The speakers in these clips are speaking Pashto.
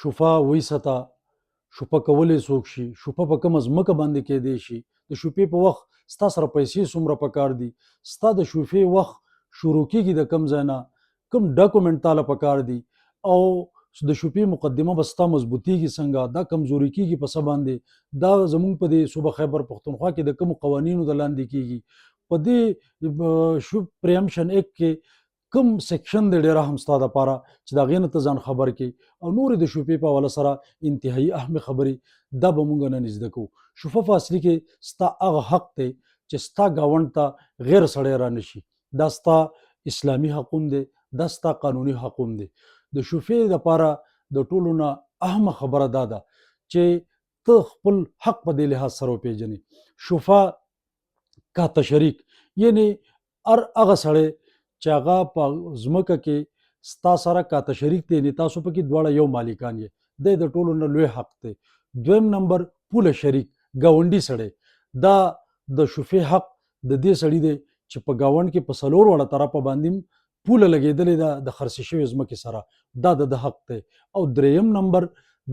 شفا وایسته، شفا کولی څوک شي، شفا په کومه ځمکه باندې کیدی شي، د شفې په وخت ستا سره پیسې څومره پکار دي، ستا د شفې وخت شروع کیږي د کوم ځای نه، کوم ډاکومنټ تاله پکار دي، او د شفې مقدمه به ستا مضبوطیږي څنګه، دا کمزوري کیږي په څه باندې، دا زمونږ په دې صوبه خیبر پښتونخوا کې د کومو قوانینو د لاندې کیږي. په دې شپ پریمپشن ایکټ کې کوم سیکشن دی ډېر اهم ستا دپاره چې د هغې نه ته ځان خبر کړي، او نورې د شفې په حواله سره انتهایي اهمې خبرې دا به مونږ نن زده کوو. شفه په اصلي کې ستا هغه حق دی چې ستا ګاونډ ته غیر سړی رانشي، دا ستا اسلامي حقوم دی، دا ستا قانوني حقوم دی. د شفې دپاره د ټولو نه اهمه خبره دا ده چې ته خپل حق په دې لحاظ سره وپېژنې. شفا کاته شریک یعنی هر هغه سړی چې هغه په ځمکه کې ستا سره کاته شریک دی، یعنې تاسو پکې دواړه یو مالکان یې، دی د ټولو نه لوی حق دی. دویم نمبر پوله شریک ګاونډي سړی، دا د شفې حق د دې سړي دی چې په ګاونډ کې په څلور واړه طرفه باندې پوله لګېدلې ده د خرڅې شوې ځمکې سره، دا د حق دی. او دریم نمبر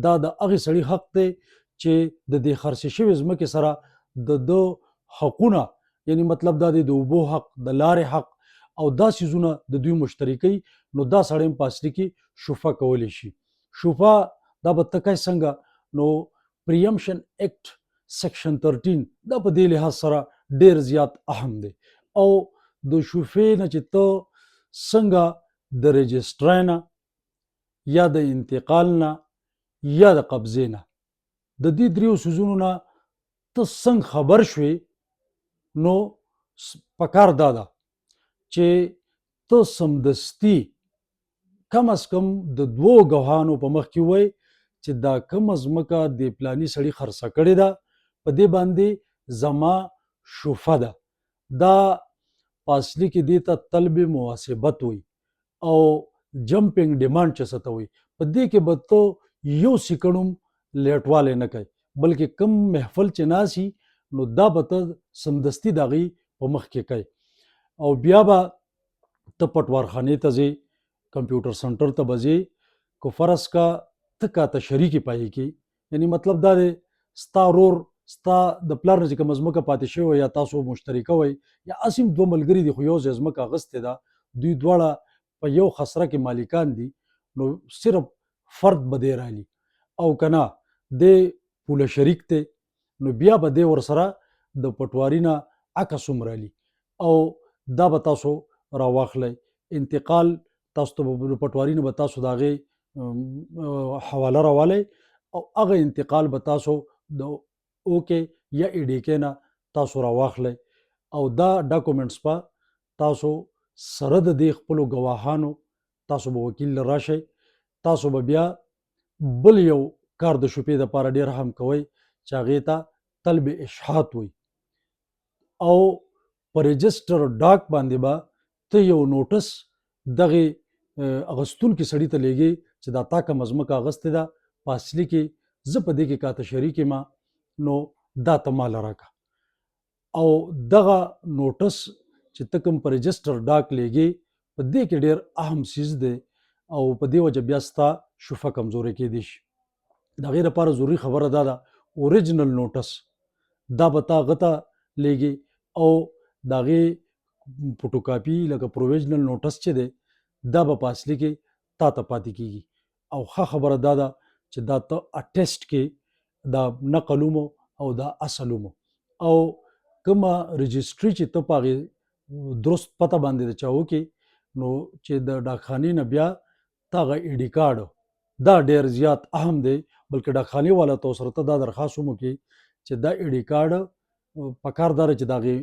دا د هغې سړي حق دی چې د دې خرڅې شوې ځمکې سره د حقونه، یعنی مطلب دا دی د اوبو حق، د لارې حق او دا سیزونه د دوی مشترکي، نو دا سړی هم په اصلي کې شفا کولی شي. شفا دا به ته کوې څنګه، نو پریمپشن ایکټ سیکشن 13 دا په دې لحاظ سره ډېر زیات اهم دی. او د شفې نه چې ته څنګه د رجسټرۍ نه یا د انتقال نه یا د قبضې نه د دې دریو سیزونو نه ته څنګه خبر شوې، نو پکار دا ده چې ته سمدستي کم از کم د دوو ګواهانو په مخ کې وای چې دا کومه ځمکه د پلاني سړي خرڅه کړې ده، په دې باندې زما شفه ده. دا په اصلي کې دې ته طلب مواسبت وي او جمپینګ ډیمانډ چې څه ته وي. په دې کې به ته یو سیکنډ هم لیټوالی نه کوي، بلکې کم محفل چې ناسي نو دا به ته سمدستي د هغې په مخ کې کوي. او بیا به ته پټوارخانې ته ځې، کمپیوټر سنټر ته به ځې، که فرض کا ته کاته شریکې پایې کې، یعنی مطلب دا دی ستا ورور ستا د پلار نه چې کومه ځمکه پاتې شوې یا تاسو مشترکه وئ، یا هسې هم دوه ملګري دي خو یو ځای ځمکه اخیستې ده، دوی دواړه په یو خسره کې مالکان دي، نو صرف فرد به دی رالي، او که نه دی پوله شریک دی، نو بیا به دی ورسره د پټواري نه عکس هم رالي، او دا به تاسو راواخلئ. انتقال تاسو ته د پټواري نه به تاسو د هغې حواله راوالی، او هغه انتقال به تاسو د اوکې یا ایډیکې نه تاسو راواخلئ، او دا ډاکومنټس به تاسو سره د دې خپلو ګواهانو تاسو به وکیل له راشئ. تاسو به بیا بل یو کار د شفې دپاره ډېر هم کوئ چې هغې ته طلب اشهاد وایي، او په رجسټر ډاک باندې به ته یو نوټس دغې اغستونکي سړي ته لیږې چې دا تا کومه ځمکه اغستې ده، په اصلي کې زه په دې کې کاته شریک یم، نو دا ته ماله راکړه. او دغه نوټس چې ته کوم په رجسټر ډاک لیږې، په دې کې ډېر اهم څیز دی، او په دې وجه بیا ستا شفه کمزوری کیدی شي. د هغې لپاره ضروري خبره دا ده اوریجنل نوټس دا به تا هغه ته لیږې، او د هغې فوټوکاپي لکه پروویژنل نوټس چې دی دا به په اصلي کې تا ته پاتې کیږي. او ښه خبره دا ده چې دا ته اټیسټ کې دا نقل ومو او دا اصل ومو، او کومه رجسټري چې ته په هغې درست پته باندې د چا وکړې، نو چې د ډاکخانې نه بیا تا هغه ایډي کارډ دا ډېر زیات اهم دی، بلکې ډاکخانې والا ته ورسره ته دا درخواست هم وکړې چې دا ایډي کارډ پکار دا چې د هغې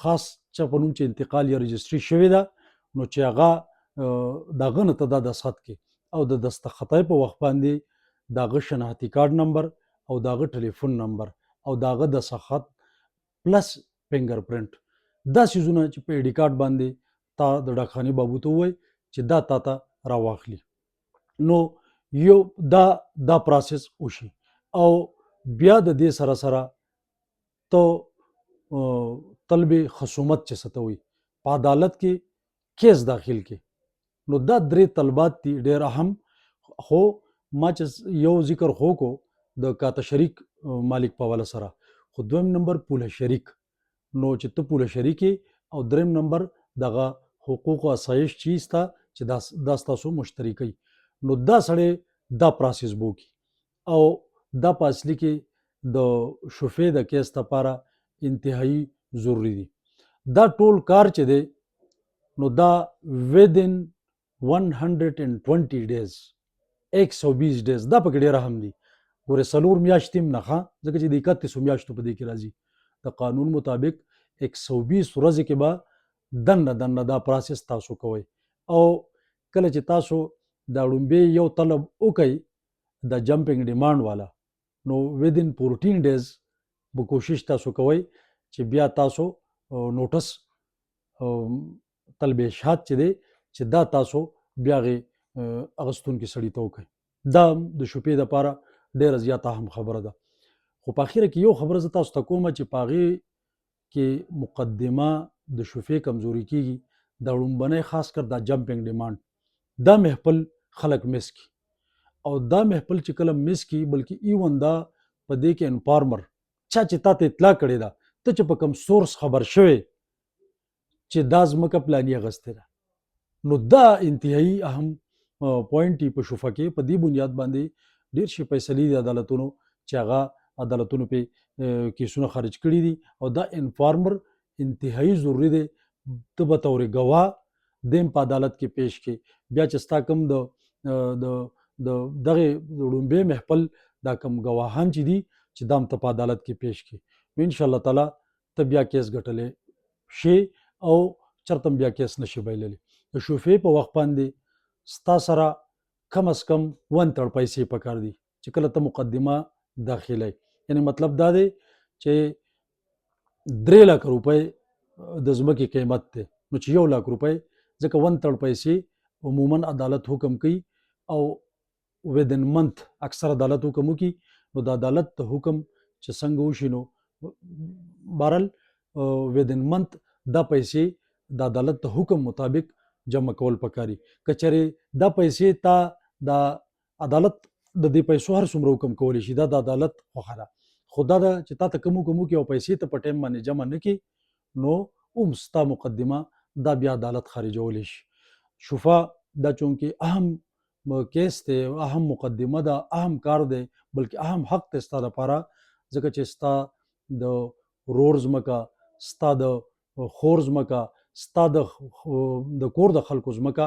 خاص چا په نوم چې انتقال یا رجسټري شوې ده، نو چې هغه د هغه نه ته دا دستخط کړې، او د دستخطۍ په وخت باندې د هغه شناختي کارډ نمبر او د هغه ټلیفون نمبر او د هغه دستخط پلس فنګر پرنټ، دا څیزونه چې په ایډي کارډ باندې تا د ډاکخانې بابو ته ووایي چې دا تا ته راواخلي، نو یو دا پروسس وشي. او بیا د دې سره سره ته طلب خصومت چې څه ته وایي په عدالت کې کیس داخل کې، نو دا درې طلبات دي ډېر اهم، خو ما چې یو ذکر خو کو د کاته شریک مالک په حواله سره، خو دویم نمبر پوله شریک. نو چې ته پوله شریک او دریم نمبر دغه حقوق او اسایش چیز ته چې دا ستاسو مشترکي، نو دا سړی دا پروسس بوکي او دا په اصلي کې د شفې د کیس لپاره انتهایی ضروری دي. دا ټول کار چې دی نو دا within 120 days 120 days دا پکې ډېره هم دي. ګورې 4 میاشتې هم نه ښه، ځکه چې د 31 میاشتو په دې کې راځي. د قانون مطابق 120 ورځې کې به دننه دا پروسس تاسو کوئ. او کله چې تاسو دا لومبې یو طلب وکئ د جمپینګ ډیمانډ والا، نو within 14 days به کوشش تاسو کوئ چې بیا تاسو نوټس طلب اشهاد چې دی چې دا تاسو بیا هغې اغوستونکي سړي ته وکړئ. دا د شپې دپاره ډېره زیاته اهم خبره ده. خو په اخره کې یو خبره زه تاسو ته کومه چې په هغې کې مقدمه د شفې کمزوري کېږي. دا لومبنی خاص کر دا جمپینګ ډیمانډ دا محفل خلک مس کي، او دا محفل چې کله مس کي بلکې ایون دا په دې کې انفارمر چا چې تا ته اطلاع کړې ده، ته چې په کوم سورس خبر شوې چې دا ځمکه پلاني اخیستې ده، نو دا انتهایی اهم پوینټ په شفه کې. په دې بنیاد باندې ډېر شي فیصلې دي عدالتونو چې هغه عدالتونو پې کیسونه خارج کړي دي، او دا انفارمر انتهایی ضروري دی. ته به طور ګواه دیم په عدالت کې پیش کې، بیا چې ستا کوم د دغه لومبې محفل دا کوم ګواهان چې دي چې دا هم ته په عدالت کې پیش کې، نو انشاءالله تعالی ته بیا کیس ګټلی شي او چرته بیا کیس نشي بایللی. د شفې په وخت باندې ستا سره کم از کم 1/3 پیسې پکار دي چې کله ته مقدمه داخلي. یعنی مطلب دا دی چې 3 لک روپۍ د ځمکې قیمت دی، نو چې 1 لک روپۍ ځکه 1/3 پیسې عموما عدالت حکم کوي او ودن منت اکثر عدالت حکم وکي، نو د عدالت د حکم چې څنګه وشي نو بهرحال ودن منت دا پیسې د عدالت د حکم مطابق جمع کول پکاري. که چېرې دا پیسې تا د عدالت د دې پیسو هر څومره حکم کولی شي، دا د عدالت خوښه ده، خو دا ده چې تا ته کوم حکم وکړي او پیسې ته په ټایم باندې جمع نه کړي، نو هم ستا مقدمه دا بیا عدالت خارجولی شي. شفا دا چونکې اهم کیس دی، اهم مقدمه ده، اهم کار دی، بلکې اهم حق دی ستا دپاره، ځکه چې ستا د ورور ځمکه، ستا د خور ځمکه، ستا د کور د خلکو ځمکه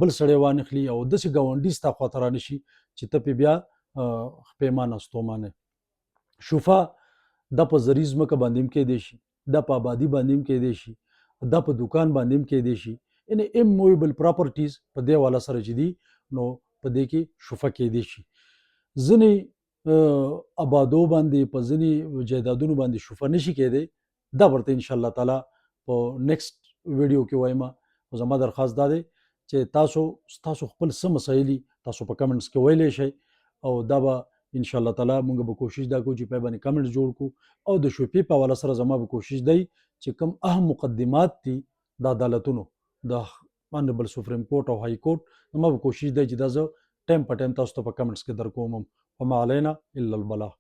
بل سړی وانخلي او داسې ګاونډي ستا خواته رانشي چې ته پې بیا پیمانه ستومانه. شفا دا په زرعي ځمکه باندې هم کیدی شي، دا په آبادي باندې هم کیدی شي، دا په دکان باندې هم کیدی شي. یعنی اموویبل پراپرټیز په دې حواله سره چې دي نو په دې کې شفا کیدی شي. ځینې آبادو باندې په ځینې جایدادونو باندې شفا نشي کیدی، دا ورته انشاءالله تعالی په نیکسټ ویډیو کې وایم. او زما درخواست دا دی چې تاسو خپل څه مسایل تاسو په کمنټس کې ویلی شئ، او دا به انشاءالله تعالی موږ به کوشش دا کوو چې په باندې کمنټس جوړ کړو. او د شفې په حواله سره زما به کوشش دی چې کوم اهم مقدمات دي د عدالتونو د آنریبل سپریم کورټ او های کورټ، زما به کوشش دی چې دا زه ټایم په ټایم تاسو ته په کمنټس کې در کوم. وما علینا الا البلاغ.